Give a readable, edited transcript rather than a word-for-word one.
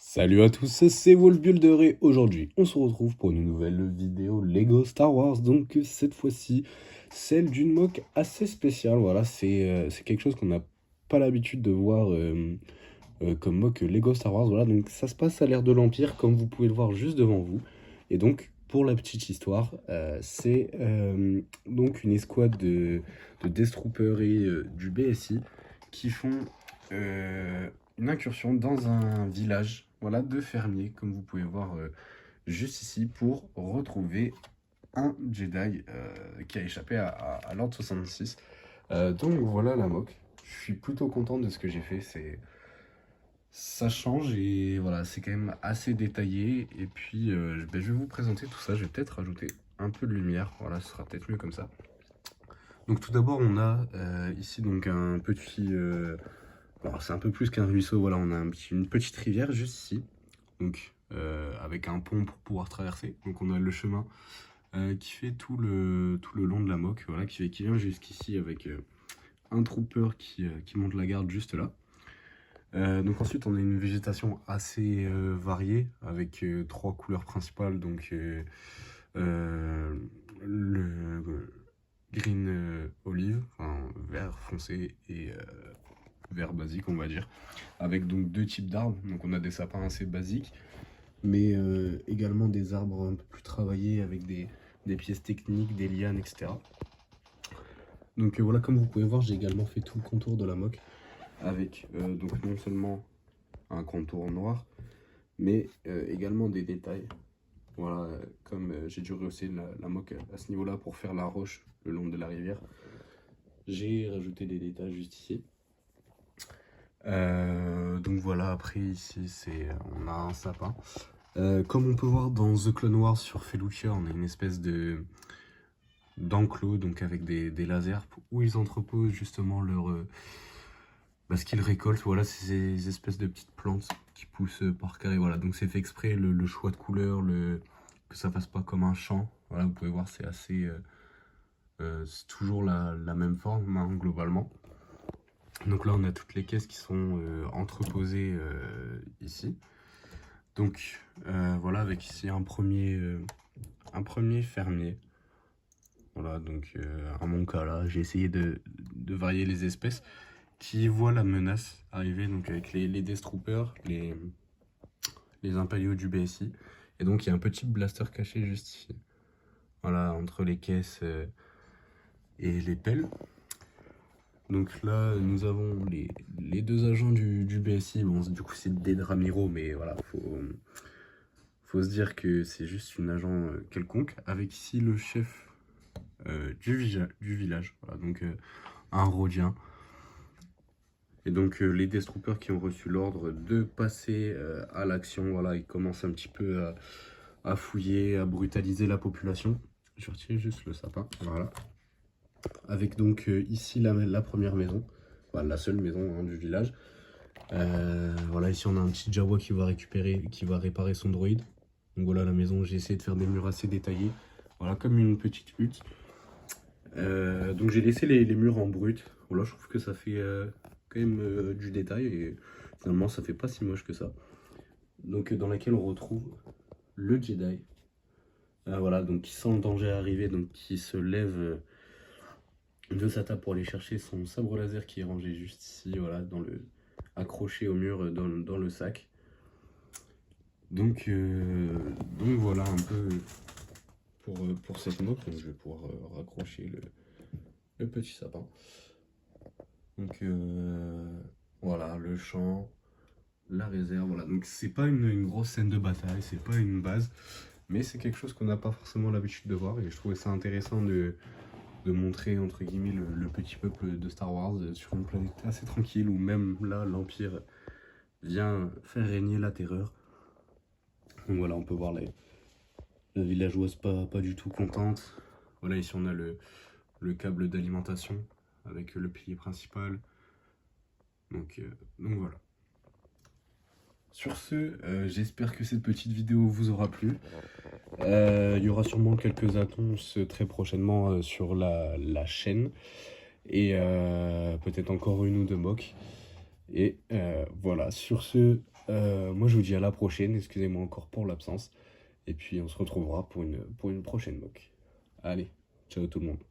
Salut à tous, c'est Wolfbuilder et aujourd'hui on se retrouve pour une nouvelle vidéo Lego Star Wars. Donc cette fois-ci, celle d'une mock assez spéciale. Voilà, c'est quelque chose qu'on n'a pas l'habitude de voir comme mock Lego Star Wars. Voilà, donc ça se passe à l'ère de l'Empire, comme vous pouvez le voir juste devant vous. Et donc, pour la petite histoire, c'est donc une escouade de Death Troopers et du BSI qui font une incursion dans un village, voilà, de fermiers, comme vous pouvez voir juste ici, pour retrouver un Jedi qui a échappé à l'Ordre 66. Donc voilà la mock. Je suis plutôt content de ce que j'ai fait. Ça change et voilà, c'est quand même assez détaillé. Et puis je vais vous présenter tout ça. Je vais peut-être rajouter un peu de lumière. Voilà, ce sera peut-être mieux comme ça. Donc tout d'abord, on a ici donc un petit... alors c'est un peu plus qu'un ruisseau. Voilà, on a une petite rivière juste ici. Donc avec un pont pour pouvoir traverser. Donc on a le chemin qui fait tout le long de la moque. Voilà, qui vient jusqu'ici avec un trooper qui monte la garde juste là. Donc ensuite on a une végétation assez variée avec trois couleurs principales, donc le green olive, enfin vert foncé et vert basique on va dire, avec donc deux types d'arbres. Donc on a des sapins assez basiques, mais également des arbres un peu plus travaillés avec des pièces techniques, des lianes, etc. Donc voilà, comme vous pouvez voir, j'ai également fait tout le contour de la moque avec donc non seulement un contour noir, mais également des détails. Voilà, comme j'ai dû rehausser la moque à ce niveau-là pour faire la roche le long de la rivière, j'ai rajouté des détails juste ici. Donc voilà, après ici, on a un sapin. Comme on peut voir dans The Clone Wars sur Felucia, on a une espèce d'enclos, donc avec des lasers où ils entreposent justement ce qu'ils récoltent. Voilà, c'est ces espèces de petites plantes qui poussent par carré. Voilà, donc c'est fait exprès, le choix de couleur, que ça fasse pas comme un champ. Voilà, vous pouvez voir, c'est assez... c'est toujours la même forme, hein, globalement. Donc là, on a toutes les caisses qui sont entreposées ici. Donc voilà, avec ici un premier fermier. Voilà, donc à mon cas là, j'ai essayé de varier les espèces qui voient la menace arriver, donc avec les Death Troopers, les Impériaux du BSI. Et donc il y a un petit blaster caché juste ici. Voilà, entre les caisses et les pelles. Donc là, nous avons les deux agents du BSI. Bon, du coup, c'est des Dramiro, mais voilà, faut se dire que c'est juste une agent quelconque. Avec ici le chef du village. Voilà, donc un Rhodien. Et donc les Death Troopers qui ont reçu l'ordre de passer à l'action. Voilà, ils commencent un petit peu à fouiller, à brutaliser la population. Je vais retirer juste le sapin. Voilà. Avec donc ici la première maison, enfin, la seule maison hein, du village. Voilà, ici on a un petit Jawa qui va réparer son droïde. Donc voilà la maison, j'ai essayé de faire des murs assez détaillés. Voilà, comme une petite hutte. Donc j'ai laissé les murs en brut. Voilà, je trouve que ça fait quand même du détail et finalement ça fait pas si moche que ça. Donc dans laquelle on retrouve le Jedi. Voilà, donc qui sent le danger arriver, donc qui se lève de sa table pour aller chercher son sabre laser qui est rangé juste ici, voilà, accroché au mur dans le sac. Donc voilà un peu pour cette moque. Donc je vais pouvoir raccrocher le petit sapin. Donc voilà, le champ, la réserve, voilà. Donc c'est pas une grosse scène de bataille, c'est pas une base, mais c'est quelque chose qu'on n'a pas forcément l'habitude de voir et je trouvais ça intéressant de montrer entre guillemets le petit peuple de Star Wars sur une planète assez tranquille où même là l'Empire vient faire régner la terreur. Donc voilà, on peut voir la villageoise pas du tout contente. Voilà, ici on a le câble d'alimentation avec le pilier principal. Donc voilà. Sur ce, j'espère que cette petite vidéo vous aura plu. Il y aura sûrement quelques annonces très prochainement sur la chaîne. Et peut-être encore une ou deux mocks. Et voilà, sur ce, Moi, je vous dis à la prochaine. Excusez-moi encore pour l'absence. Et puis, on se retrouvera pour une prochaine mock. Allez, ciao tout le monde.